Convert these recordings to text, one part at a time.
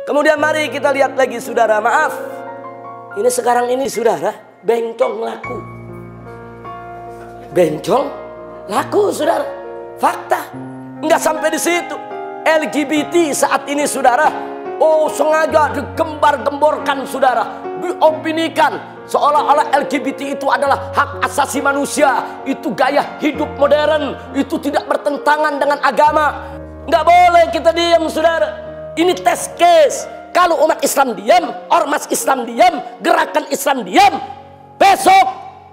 Kemudian mari kita lihat lagi saudara, maaf. Ini sekarang ini saudara, bencong laku. Bencong laku saudara. Fakta. Enggak sampai di situ. LGBT saat ini saudara, sengaja digembar-gemborkan saudara, diopinikan seolah-olah LGBT itu adalah hak asasi manusia, itu gaya hidup modern, itu tidak bertentangan dengan agama. Nggak boleh kita diam saudara. Ini test case. Kalau umat Islam diam, ormas Islam diam, gerakan Islam diam, besok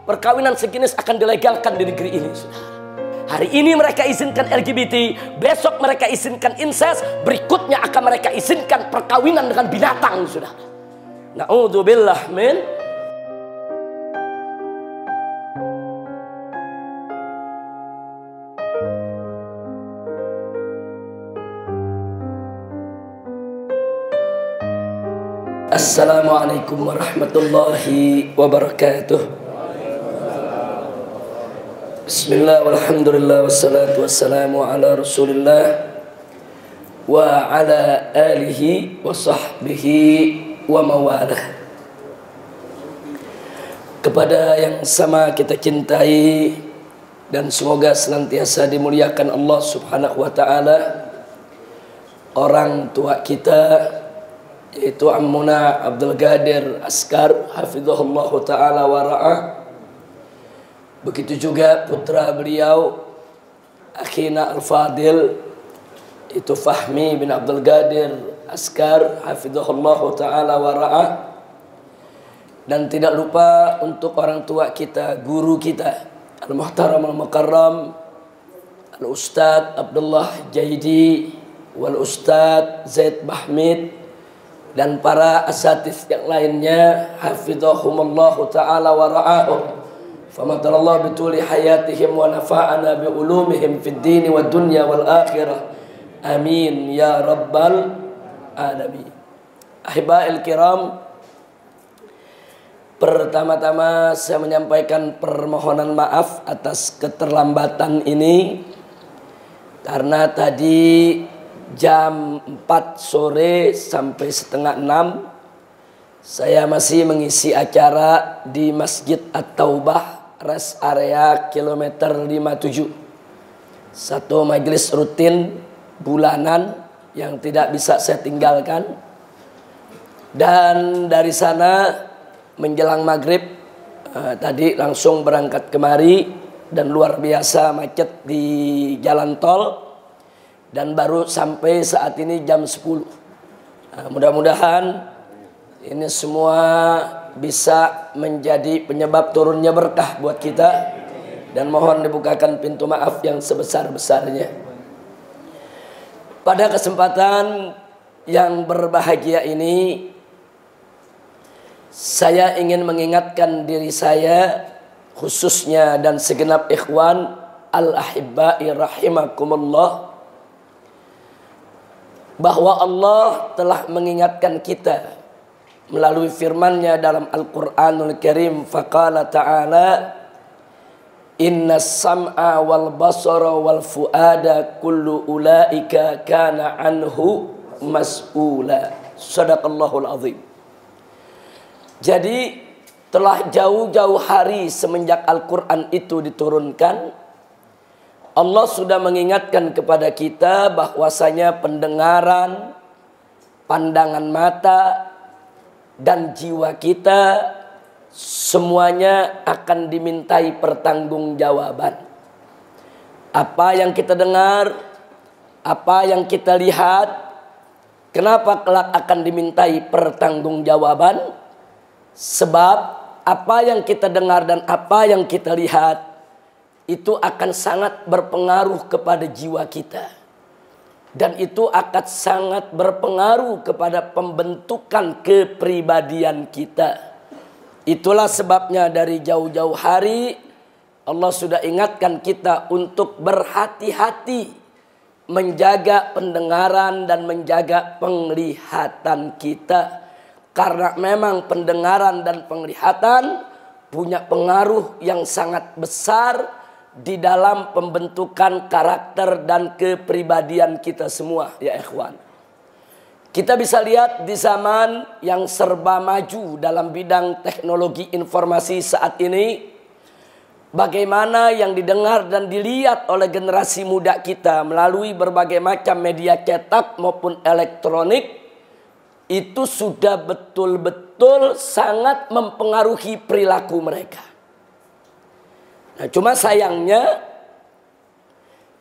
perkawinan sejenis akan dilegalkan di negeri ini saudara. Hari ini mereka izinkan LGBT, besok mereka izinkan incest, berikutnya akan mereka izinkan perkawinan dengan binatang saudara. Na'udzubillah min. Assalamualaikum warahmatullahi wabarakatuh. Bismillah walhamdulillah wassalatu wassalamu ala rasulillah wa ala alihi wa sahbihi wa mawalah. Kepada yang sama kita cintai dan semoga senantiasa dimuliakan Allah subhanahu wa ta'ala, orang tua kita yaitu Ammuna Abdul Qadir Askar hafizahullah ta'ala wa ra'ah. Begitu juga putra beliau akhina al-fadil itu Fahmi bin Abdul Qadir Askar hafizahullah ta'ala wa ra'ah. Dan tidak lupa untuk orang tua kita, guru kita al-muhtaram al-mukarram al-ustadz Abdullah Jaidi wal ustadz Zaid Mahmid dan para asatidz yang lainnya hafizahumullah ta'ala wa ra'ahum. Famadallahu bituli hayatihim wa nafa'ana bi ulumihim fid dini wad dunya wal akhirah. Amin ya rabbal alamin. Ahiba'il kiram, pertama-tama saya menyampaikan permohonan maaf atas keterlambatan ini, karena tadi jam 4 sore sampai setengah 6 saya masih mengisi acara di Masjid At-Taubah, rest area kilometer 57. Satu majelis rutin bulanan yang tidak bisa saya tinggalkan. Dan dari sana menjelang maghrib tadi langsung berangkat kemari, dan luar biasa macet di jalan tol. Dan baru sampai saat ini jam 10. Mudah-mudahan ini semua bisa menjadi penyebab turunnya berkah buat kita. Dan mohon dibukakan pintu maaf yang sebesar-besarnya. Pada kesempatan yang berbahagia ini, saya ingin mengingatkan diri saya khususnya dan segenap ikhwan al-ahibba'i rahimakumullah, bahwa Allah telah mengingatkan kita melalui firman-Nya dalam Al-Qur'anul Karim. Faqala ta'ala, innas sam'a wal basara wal fuada kullu ulaika kana anhu mas'ula. Shadaqallahul azim. Jadi telah jauh-jauh hari semenjak Al-Quran itu diturunkan, Allah sudah mengingatkan kepada kita bahwasanya pendengaran, pandangan mata, dan jiwa kita semuanya akan dimintai pertanggungjawaban. Apa yang kita dengar, apa yang kita lihat, kenapa kelak akan dimintai pertanggungjawaban? Sebab apa yang kita dengar dan apa yang kita lihat itu akan sangat berpengaruh kepada jiwa kita. Dan itu akan sangat berpengaruh kepada pembentukan kepribadian kita. Itulah sebabnya dari jauh-jauh hari Allah sudah ingatkan kita untuk berhati-hati menjaga pendengaran dan menjaga penglihatan kita. Karena memang pendengaran dan penglihatan punya pengaruh yang sangat besar di dalam pembentukan karakter dan kepribadian kita semua, ya ikhwan. Kita bisa lihat di zaman yang serba maju dalam bidang teknologi informasi saat ini, bagaimana yang didengar dan dilihat oleh generasi muda kita melalui berbagai macam media cetak maupun elektronik, itu sudah betul-betul sangat mempengaruhi perilaku mereka. Nah, cuma sayangnya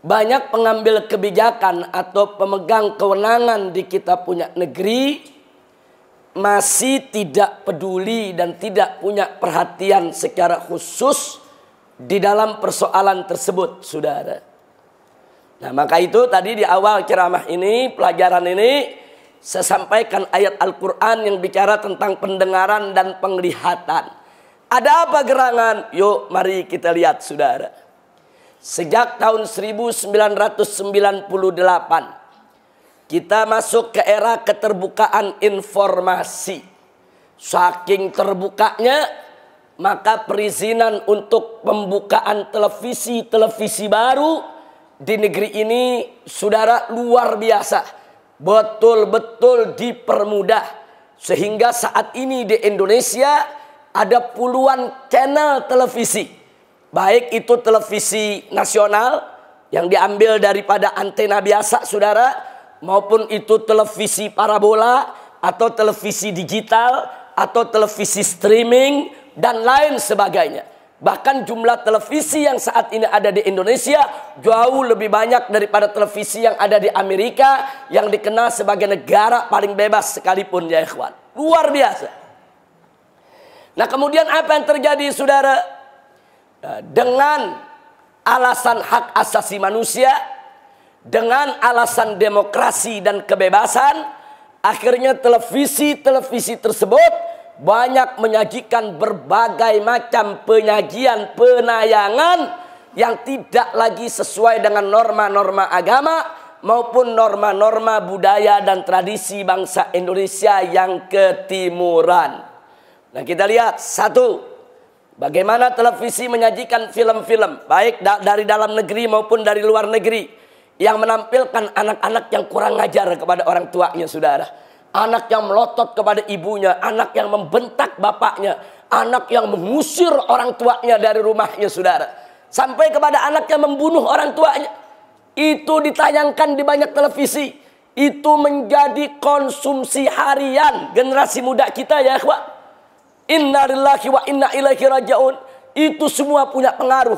banyak pengambil kebijakan atau pemegang kewenangan di kita punya negeri masih tidak peduli dan tidak punya perhatian secara khusus di dalam persoalan tersebut, saudara. Nah, maka itu tadi di awal ceramah ini, pelajaran ini, saya sampaikan ayat Al-Quran yang bicara tentang pendengaran dan penglihatan. Ada apa gerangan? Yuk mari kita lihat, saudara. Sejak tahun 1998 kita masuk ke era keterbukaan informasi. Saking terbukanya, maka perizinan untuk pembukaan televisi baru di negeri ini, saudara, luar biasa. Betul-betul dipermudah. Sehingga saat ini di Indonesia ada puluhan channel televisi. Baik itu televisi nasional yang diambil daripada antena biasa, saudara, maupun itu televisi parabola atau televisi digital atau televisi streaming dan lain sebagainya. Bahkan jumlah televisi yang saat ini ada di Indonesia jauh lebih banyak daripada televisi yang ada di Amerika yang dikenal sebagai negara paling bebas sekalipun, ya ikhwan. Luar biasa. Nah, kemudian apa yang terjadi, saudara? Dengan alasan hak asasi manusia, dengan alasan demokrasi dan kebebasan, akhirnya televisi tersebut banyak menyajikan berbagai macam penyajian penayangan yang tidak lagi sesuai dengan norma-norma agama maupun norma-norma budaya dan tradisi bangsa Indonesia yang ketimuran. Nah, kita lihat satu, bagaimana televisi menyajikan film-film baik dari dalam negeri maupun dari luar negeri yang menampilkan anak-anak yang kurang ajar kepada orang tuanya, saudara. Anak yang melotot kepada ibunya, anak yang membentak bapaknya, anak yang mengusir orang tuanya dari rumahnya, saudara. Sampai kepada anak yang membunuh orang tuanya. Itu ditayangkan di banyak televisi. Itu menjadi konsumsi harian generasi muda kita, ya ikhwan. Inna lillahi wa inna ilaihi raji'un. Itu semua punya pengaruh.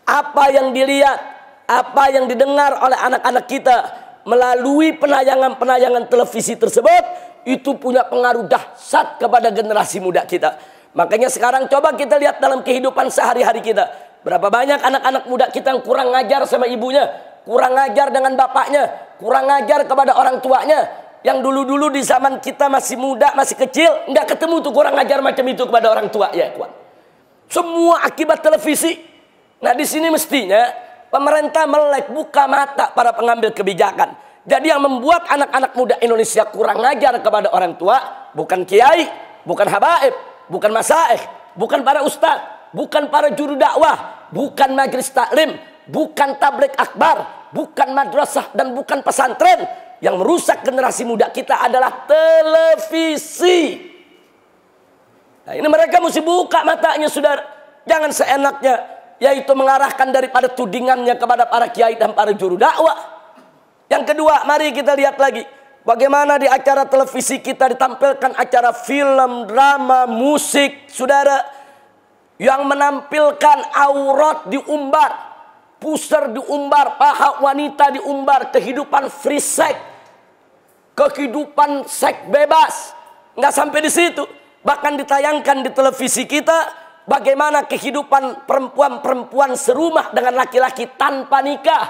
Apa yang dilihat, apa yang didengar oleh anak-anak kita melalui penayangan-penayangan televisi tersebut, itu punya pengaruh dahsyat kepada generasi muda kita. Makanya sekarang coba kita lihat dalam kehidupan sehari-hari kita. Berapa banyak anak-anak muda kita yang kurang ngajar sama ibunya, kurang ngajar dengan bapaknya, kurang ngajar kepada orang tuanya. Yang dulu-dulu di zaman kita masih muda, masih kecil, nggak ketemu tuh kurang ajar macam itu kepada orang tua, ya kawan. Semua akibat televisi. Nah, di sini mestinya pemerintah melek buka mata para pengambil kebijakan. Jadi yang membuat anak-anak muda Indonesia kurang ajar kepada orang tua bukan kiai, bukan habaib, bukan masaih, bukan para ustadz, bukan para juru dakwah, bukan majelis taklim, bukan tabligh akbar, bukan madrasah dan bukan pesantren. Yang merusak generasi muda kita adalah televisi. Nah, ini mereka mesti buka matanya, saudara. Jangan seenaknya, yaitu mengarahkan daripada tudingannya kepada para kiai dan para juru dakwah. Yang kedua, mari kita lihat lagi bagaimana di acara televisi kita ditampilkan acara film, drama, musik, saudara, yang menampilkan aurat diumbar, pusar diumbar, paha wanita diumbar, kehidupan free sex, kehidupan seks bebas. Nggak sampai di situ, bahkan ditayangkan di televisi kita bagaimana kehidupan perempuan-perempuan serumah dengan laki-laki tanpa nikah.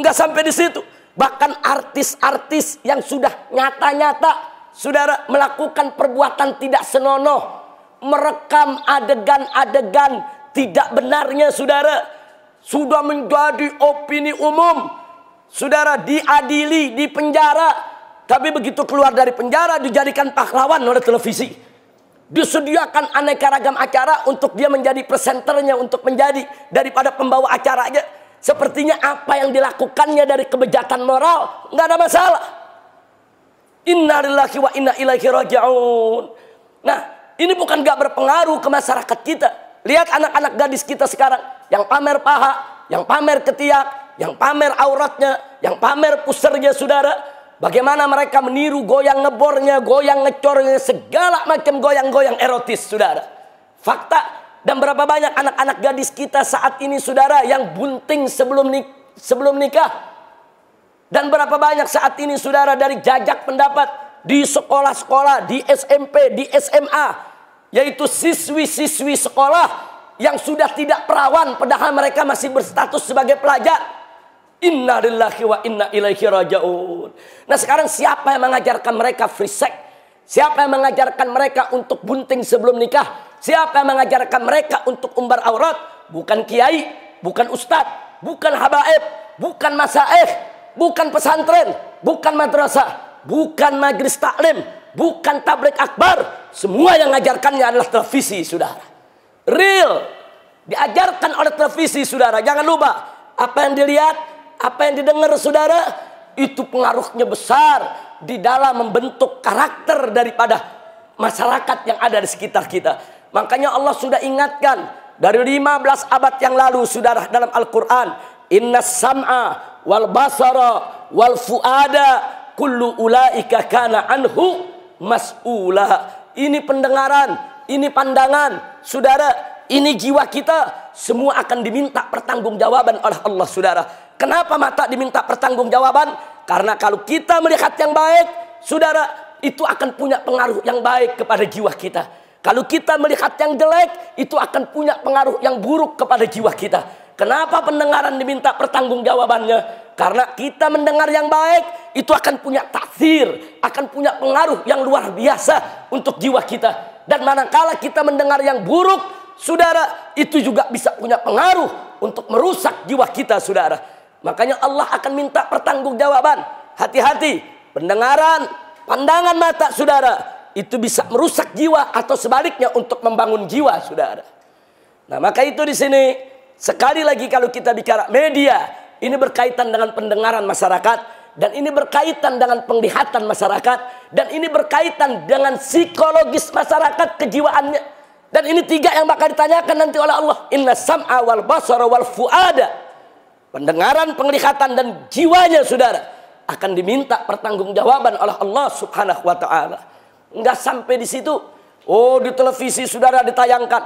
Nggak sampai di situ, bahkan artis-artis yang sudah nyata-nyata, saudara, melakukan perbuatan tidak senonoh, merekam adegan-adegan tidak benarnya, saudara, sudah menjadi opini umum. Saudara, diadili, dipenjara, tapi begitu keluar dari penjara dijadikan pahlawan oleh televisi. Disediakan aneka ragam acara untuk dia menjadi presenternya, untuk menjadi daripada pembawa acaranya. Sepertinya apa yang dilakukannya dari kebejatan moral nggak ada masalah. Inna lillahi wa inna ilaihi raji'un. Nah, ini bukan gak berpengaruh ke masyarakat kita. Lihat anak-anak gadis kita sekarang yang pamer paha, yang pamer ketiak, yang pamer auratnya, yang pamer pusernya, saudara. Bagaimana mereka meniru goyang ngebornya, goyang ngecornya, segala macam goyang-goyang erotis, saudara. Fakta. Dan berapa banyak anak-anak gadis kita saat ini, saudara, yang bunting sebelum nikah. Dan berapa banyak saat ini, saudara, dari jajak pendapat di sekolah-sekolah, di SMP, di SMA, yaitu siswi-siswi sekolah yang sudah tidak perawan padahal mereka masih berstatus sebagai pelajar. Inna lillahi wa inna ilaihi raji'un. Nah, sekarang siapa yang mengajarkan mereka free sex? Siapa yang mengajarkan mereka untuk bunting sebelum nikah? Siapa yang mengajarkan mereka untuk umbar aurat? Bukan kiai, bukan ustadz, bukan habaib, bukan masaih, bukan pesantren, bukan madrasah, bukan majelis taklim, bukan tabligh akbar. Semua yang mengajarkannya adalah televisi, saudara. Real. Diajarkan oleh televisi, saudara. Jangan lupa, apa yang dilihat, apa yang didengar, saudara, itu pengaruhnya besar di dalam membentuk karakter daripada masyarakat yang ada di sekitar kita. Makanya Allah sudah ingatkan dari 15 abad yang lalu, saudara, dalam Al-Quran. Innas sam'a wal basara wal fuada kullu ulaika kana anhu mas'ula. Ini pendengaran, ini pandangan, saudara, ini jiwa kita, semua akan diminta pertanggungjawaban oleh Allah, saudara. Kenapa mata diminta pertanggungjawaban? Karena kalau kita melihat yang baik, saudara, itu akan punya pengaruh yang baik kepada jiwa kita. Kalau kita melihat yang jelek, itu akan punya pengaruh yang buruk kepada jiwa kita. Kenapa pendengaran diminta pertanggungjawabannya? Karena kita mendengar yang baik, itu akan punya taksir, akan punya pengaruh yang luar biasa untuk jiwa kita. Dan manakala kita mendengar yang buruk, saudara, itu juga bisa punya pengaruh untuk merusak jiwa kita, saudara. Makanya Allah akan minta pertanggungjawaban. Hati-hati, pendengaran, pandangan mata, saudara, itu bisa merusak jiwa atau sebaliknya untuk membangun jiwa, saudara. Nah, maka itu di sini sekali lagi kalau kita bicara media, ini berkaitan dengan pendengaran masyarakat, dan ini berkaitan dengan penglihatan masyarakat, dan ini berkaitan dengan psikologis masyarakat, kejiwaannya. Dan ini tiga yang bakal ditanyakan nanti oleh Allah. Inna sam'a wal basara wal fuada. Pendengaran, penglihatan, dan jiwanya, saudara, akan diminta pertanggungjawaban oleh Allah Subhanahu wa ta'ala. Enggak sampai di situ. Oh, di televisi, saudara, ditayangkan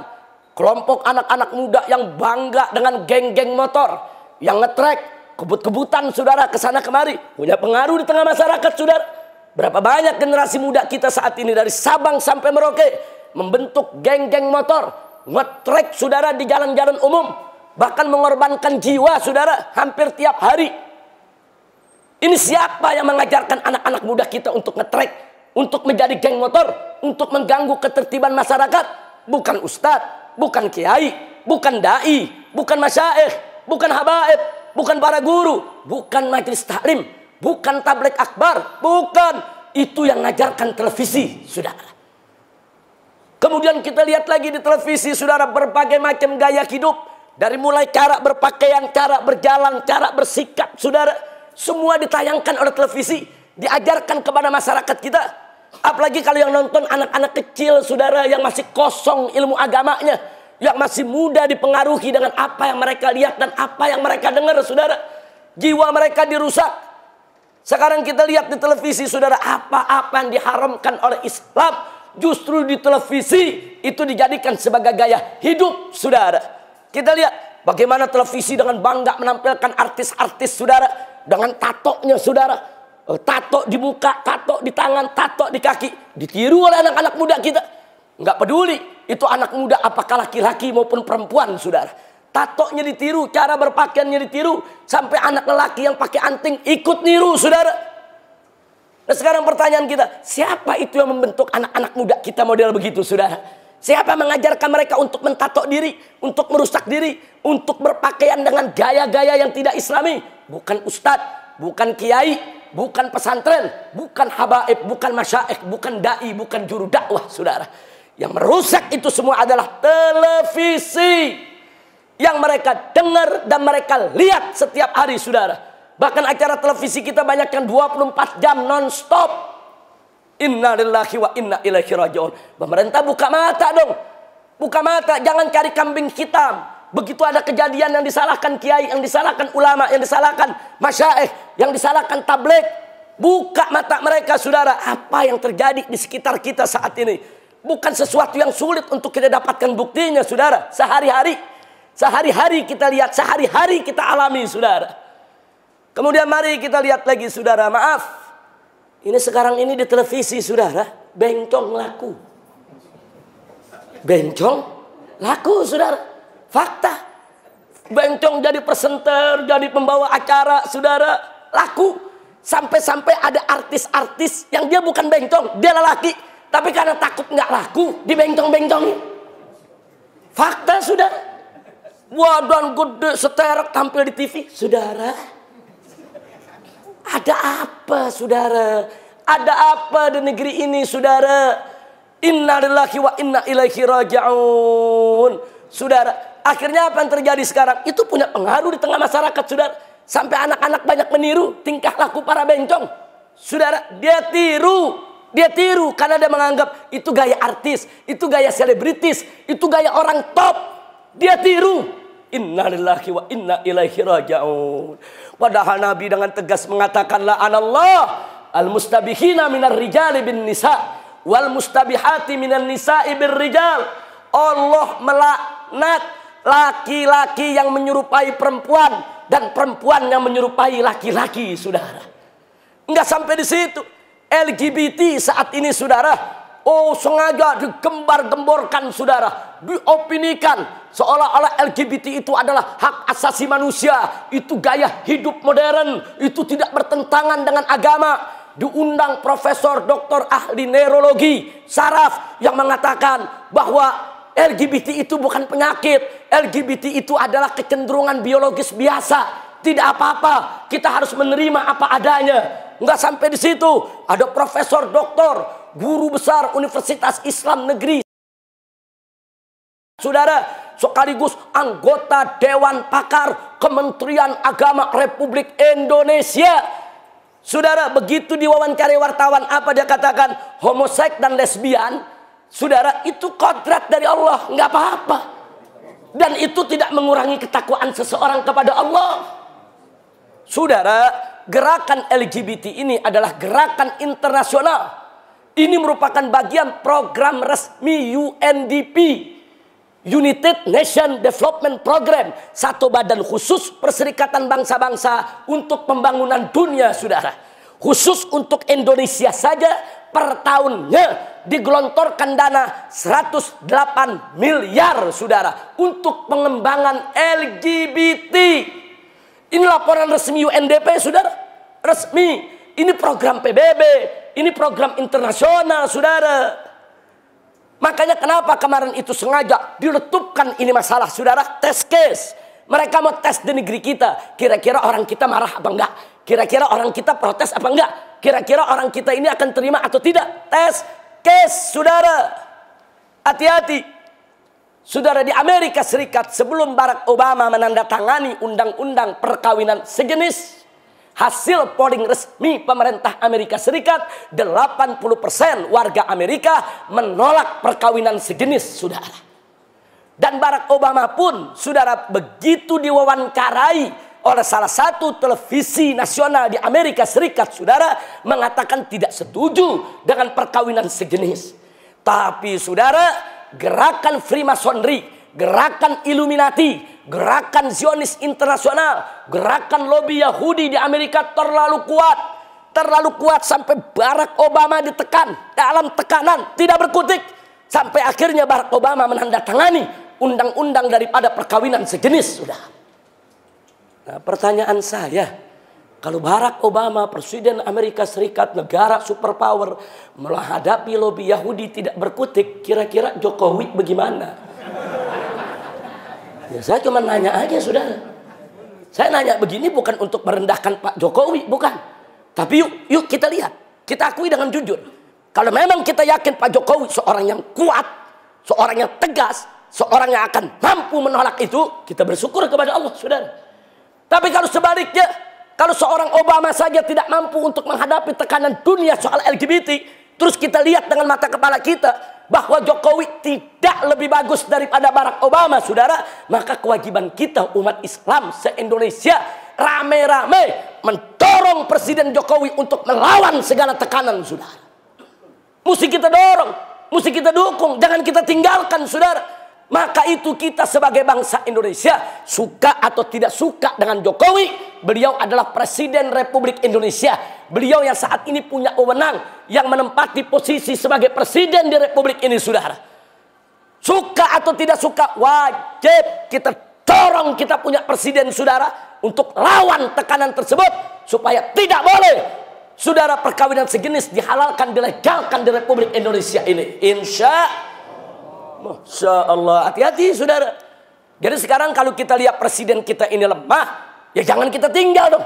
kelompok anak-anak muda yang bangga dengan geng-geng motor, yang ngetrek, kebut-kebutan, saudara, kesana kemari, punya pengaruh di tengah masyarakat, saudara. Berapa banyak generasi muda kita saat ini dari Sabang sampai Merauke membentuk geng-geng motor, ngetrek, saudara, di jalan-jalan umum, bahkan mengorbankan jiwa, saudara, hampir tiap hari. Ini siapa yang mengajarkan anak-anak muda kita untuk ngetrek, untuk menjadi geng motor, untuk mengganggu ketertiban masyarakat? Bukan ustadz, bukan kiai, bukan dai, bukan masyaikh, bukan habaib, bukan para guru, bukan majelis taklim, bukan tabligh akbar, bukan. Itu yang mengajarkan televisi, saudara. Kemudian kita lihat lagi di televisi, saudara, berbagai macam gaya hidup. Dari mulai cara berpakaian, cara berjalan, cara bersikap, saudara, semua ditayangkan oleh televisi, diajarkan kepada masyarakat kita. Apalagi kalau yang nonton anak-anak kecil, saudara, yang masih kosong ilmu agamanya, yang masih muda dipengaruhi dengan apa yang mereka lihat dan apa yang mereka dengar, saudara. Jiwa mereka dirusak. Sekarang kita lihat di televisi, saudara, apa-apa yang diharamkan oleh Islam, justru di televisi itu dijadikan sebagai gaya hidup, saudara. Kita lihat bagaimana televisi dengan bangga menampilkan artis-artis, saudara, dengan tatonya, saudara. Tato di muka, tato di tangan, tato di kaki. Ditiru oleh anak-anak muda kita. Nggak peduli itu anak muda apakah laki-laki maupun perempuan, saudara. Tatonya ditiru, cara berpakaiannya ditiru, sampai anak lelaki yang pakai anting ikut niru, saudara. Nah, sekarang pertanyaan kita, siapa itu yang membentuk anak-anak muda kita model begitu, saudara? Siapa yang mengajarkan mereka untuk mentato diri, untuk merusak diri, untuk berpakaian dengan gaya-gaya yang tidak islami? Bukan ustadz, bukan kiai, bukan pesantren, bukan habaib, bukan masyaikh, bukan dai, bukan juru dakwah, saudara. Yang merusak itu semua adalah televisi yang mereka dengar dan mereka lihat setiap hari, saudara. Bahkan acara televisi kita banyak yang 24 jam non-stop. Inna lillahi wa inna ilaihi raji'un. Pemerintah buka mata dong. Buka mata, jangan cari kambing hitam. Begitu ada kejadian yang disalahkan kiai, yang disalahkan ulama, yang disalahkan masyaikh, yang disalahkan tabligh. Buka mata mereka, saudara. Apa yang terjadi di sekitar kita saat ini bukan sesuatu yang sulit untuk kita dapatkan buktinya, saudara. Sehari-hari kita lihat, sehari-hari kita alami, saudara. Kemudian mari kita lihat lagi, saudara. Maaf, ini sekarang ini di televisi, saudara, bencong laku. Bencong laku, saudara. Fakta. Bencong jadi presenter, jadi pembawa acara, saudara, laku. Sampai-sampai ada artis-artis yang dia bukan bencong, dia lelaki, tapi karena takut nggak laku, dibencong-bencongin. Fakta, saudara. Badan gede, seterek, tampil di TV, saudara. Ada apa, saudara? Ada apa di negeri ini, saudara? Inna lillahi wa inna ilaihi raji'un. Saudara, akhirnya apa yang terjadi sekarang? Itu punya pengaruh di tengah masyarakat, saudara. Sampai anak-anak banyak meniru tingkah laku para bencong. Saudara, dia tiru karena dia menganggap itu gaya artis, itu gaya selebritis, itu gaya orang top. Dia tiru. Inna lillahi wa inna ilaihi raji'un. Padahal Nabi dengan tegas mengatakan, la'anallah al-mustabihina minar rijali bin nisa wal mustabihati minan nisa'i bir rijal. Allah melaknat laki-laki yang menyerupai perempuan dan perempuan yang menyerupai laki-laki, saudara. Enggak sampai di situ. LGBT saat ini, saudara, sengaja digembar-gemborkan, saudara, diopinikan seolah-olah LGBT itu adalah hak asasi manusia, itu gaya hidup modern, itu tidak bertentangan dengan agama. Diundang Profesor Doktor ahli neurologi saraf yang mengatakan bahwa LGBT itu bukan penyakit. LGBT itu adalah kecenderungan biologis biasa. Tidak apa-apa. Kita harus menerima apa adanya. Enggak sampai di situ. Ada profesor doktor, guru besar Universitas Islam Negeri, saudara, sekaligus anggota Dewan Pakar Kementerian Agama Republik Indonesia. Saudara, begitu diwawancari wartawan, apa dia katakan? Homoseks dan lesbian, saudara, itu kodrat dari Allah, nggak apa-apa. Dan itu tidak mengurangi ketakwaan seseorang kepada Allah. Saudara, gerakan LGBT ini adalah gerakan internasional. Ini merupakan bagian program resmi UNDP, United Nation Development Program, satu badan khusus Perserikatan Bangsa-Bangsa untuk pembangunan dunia, saudara. Khusus untuk Indonesia saja per tahunnya digelontorkan dana 108 miliar, saudara, untuk pengembangan LGBT. Ini laporan resmi UNDP, saudara. Resmi. Ini program PBB. Ini program internasional, saudara. Makanya kenapa kemarin itu sengaja diletupkan ini masalah, saudara, tes case. Mereka mau tes di negeri kita. Kira-kira orang kita marah apa enggak? Kira-kira orang kita protes apa enggak? Kira-kira orang kita ini akan terima atau tidak? Tes case, saudara. Hati-hati. Saudara, di Amerika Serikat sebelum Barack Obama menandatangani undang-undang perkawinan sejenis, hasil polling resmi pemerintah Amerika Serikat, 80% warga Amerika menolak perkawinan sejenis, saudara. Dan Barack Obama pun, saudara, begitu diwawancarai oleh salah satu televisi nasional di Amerika Serikat, saudara, mengatakan tidak setuju dengan perkawinan sejenis. Tapi, saudara, gerakan Freemasonry, gerakan Illuminati, gerakan Zionis internasional, gerakan lobby Yahudi di Amerika terlalu kuat sampai Barack Obama ditekan dalam tekanan, tidak berkutik, sampai akhirnya Barack Obama menandatangani undang-undang daripada perkawinan sejenis, sudah. Nah, pertanyaan saya, kalau Barack Obama, Presiden Amerika Serikat, negara superpower, menghadapi lobby Yahudi tidak berkutik, kira-kira Jokowi bagaimana? Ya, saya cuma nanya aja, saudara. Saya nanya begini bukan untuk merendahkan Pak Jokowi, bukan. Tapi yuk kita lihat, kita akui dengan jujur. Kalau memang kita yakin Pak Jokowi seorang yang kuat, seorang yang tegas, seorang yang akan mampu menolak itu, kita bersyukur kepada Allah, saudara. Tapi kalau sebaliknya, kalau seorang Obama saja tidak mampu untuk menghadapi tekanan dunia soal LGBT, terus kita lihat dengan mata kepala kita bahwa Jokowi tidak lebih bagus daripada Barack Obama, saudara, maka kewajiban kita umat Islam se-Indonesia rame-rame mendorong Presiden Jokowi untuk melawan segala tekanan, saudara. Mesti kita dorong, mesti kita dukung, jangan kita tinggalkan, saudara. Maka itu kita sebagai bangsa Indonesia, suka atau tidak suka dengan Jokowi, beliau adalah Presiden Republik Indonesia. Beliau yang saat ini punya wewenang, yang menempati posisi sebagai Presiden di Republik ini, saudara. Suka atau tidak suka, wajib kita dorong kita punya Presiden, saudara, untuk lawan tekanan tersebut, supaya tidak boleh, saudara, perkawinan sejenis dihalalkan, dilegalkan di Republik Indonesia ini. Masya Allah, hati-hati, saudara. Jadi sekarang kalau kita lihat presiden kita ini lemah, ya jangan kita tinggal dong.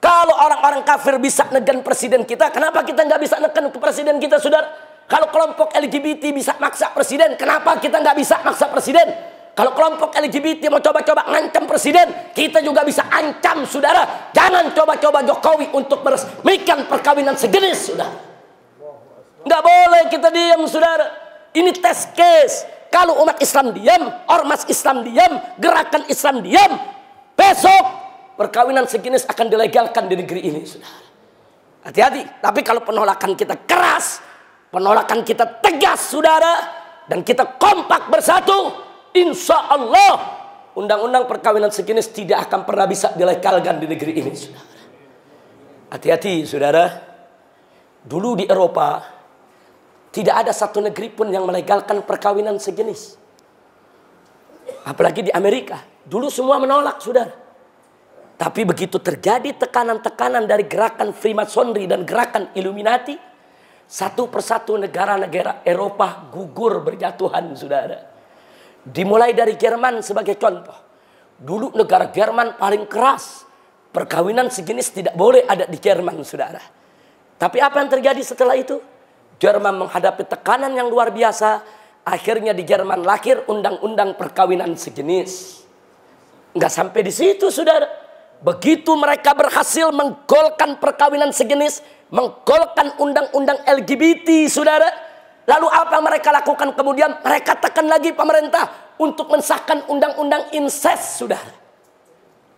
Kalau orang-orang kafir bisa negen presiden kita, kenapa kita nggak bisa negen ke presiden kita, saudara? Kalau kelompok LGBT bisa maksa presiden, kenapa kita nggak bisa maksa presiden? Kalau kelompok LGBT mau coba-coba ngancam presiden, kita juga bisa ancam, saudara. Jangan coba-coba Jokowi untuk meresmikan perkawinan sejenis, saudara. Nggak boleh kita diam, saudara. Ini test case. Kalau umat Islam diam, ormas Islam diam, gerakan Islam diam, besok perkawinan sejenis akan dilegalkan di negeri ini, saudara. Hati-hati. Tapi kalau penolakan kita keras, penolakan kita tegas, saudara, dan kita kompak bersatu, insya Allah undang-undang perkawinan sejenis tidak akan pernah bisa dilegalkan di negeri ini, saudara. Hati-hati, saudara. Dulu di Eropa tidak ada satu negeri pun yang melegalkan perkawinan sejenis. Apalagi di Amerika. Dulu semua menolak, saudara. Tapi begitu terjadi tekanan-tekanan dari gerakan Freemasonry dan gerakan Illuminati, satu persatu negara-negara Eropa gugur berjatuhan, saudara. Dimulai dari Jerman sebagai contoh. Dulu negara Jerman paling keras. Perkawinan sejenis tidak boleh ada di Jerman, saudara. Tapi apa yang terjadi setelah itu? Jerman menghadapi tekanan yang luar biasa. Akhirnya di Jerman lahir undang-undang perkawinan sejenis. Nggak sampai di situ, saudara. Begitu mereka berhasil menggolkan perkawinan sejenis, menggolkan undang-undang LGBT, saudara. Lalu apa mereka lakukan kemudian? Mereka tekan lagi pemerintah untuk mensahkan undang-undang insest, saudara.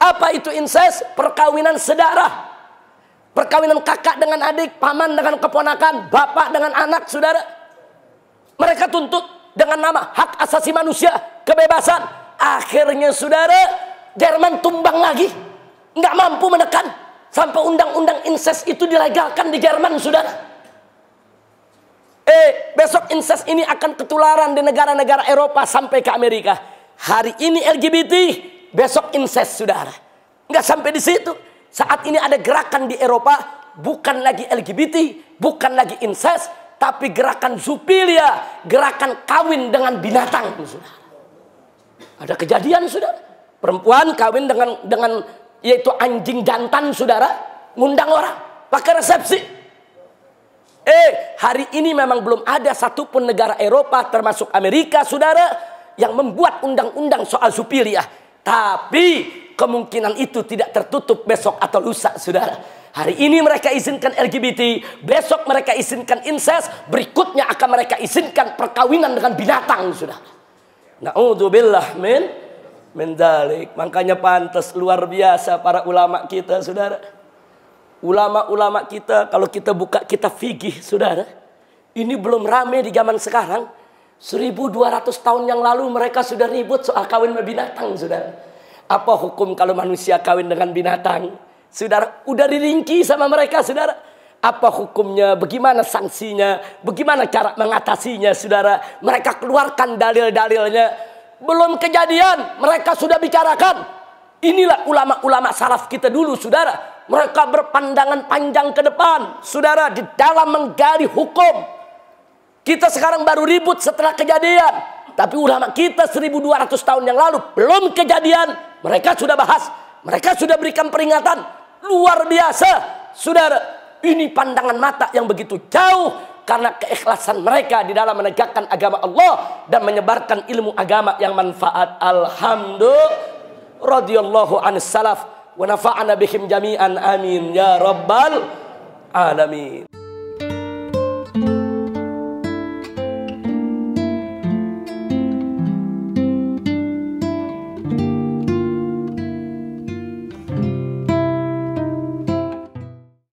Apa itu insest? Perkawinan sedarah. Perkawinan kakak dengan adik, paman dengan keponakan, bapak dengan anak, saudara. Mereka tuntut dengan nama hak asasi manusia, kebebasan. Akhirnya, saudara, Jerman tumbang lagi. Nggak mampu menekan. Sampai undang-undang insest itu dilegalkan di Jerman, saudara. Besok insest ini akan ketularan di negara-negara Eropa sampai ke Amerika. Hari ini LGBT, besok insest, saudara. Nggak sampai di situ. Saat ini ada gerakan di Eropa, bukan lagi LGBT, bukan lagi insest, tapi gerakan zoofilia, gerakan kawin dengan binatang, saudara. Ada kejadian, saudara. Perempuan kawin dengan yaitu anjing jantan, saudara, ngundang orang pakai resepsi. Hari ini memang belum ada satupun negara Eropa termasuk Amerika, saudara, yang membuat undang-undang soal zoofilia. Tapi kemungkinan itu tidak tertutup besok atau lusa, saudara. Hari ini mereka izinkan LGBT, besok mereka izinkan insest, berikutnya akan mereka izinkan perkawinan dengan binatang, saudara. Na'udzubillah min dzalik. Makanya pantas luar biasa para ulama kita, saudara. Ulama-ulama kita, kalau kita buka kitab fikih, saudara, ini belum rame di zaman sekarang. 1200 tahun yang lalu mereka sudah ribut soal kawin dengan binatang, saudara. Apa hukum kalau manusia kawin dengan binatang? Saudara, udah dirinci sama mereka, saudara. Apa hukumnya? Bagaimana sanksinya? Bagaimana cara mengatasinya, saudara? Mereka keluarkan dalil-dalilnya. Belum kejadian, mereka sudah bicarakan. Inilah ulama-ulama salaf kita dulu, saudara. Mereka berpandangan panjang ke depan, saudara, di dalam menggali hukum. Kita sekarang baru ribut setelah kejadian. Tapi ulama kita 1200 tahun yang lalu belum kejadian, mereka sudah bahas, mereka sudah berikan peringatan. Luar biasa, saudara. Ini pandangan mata yang begitu jauh karena keikhlasan mereka di dalam menegakkan agama Allah dan menyebarkan ilmu agama yang manfaat. Alhamdulillah, radhiyallahu anis salaf wa nafa'ana bihim jami'an, amin ya rabbal alamin.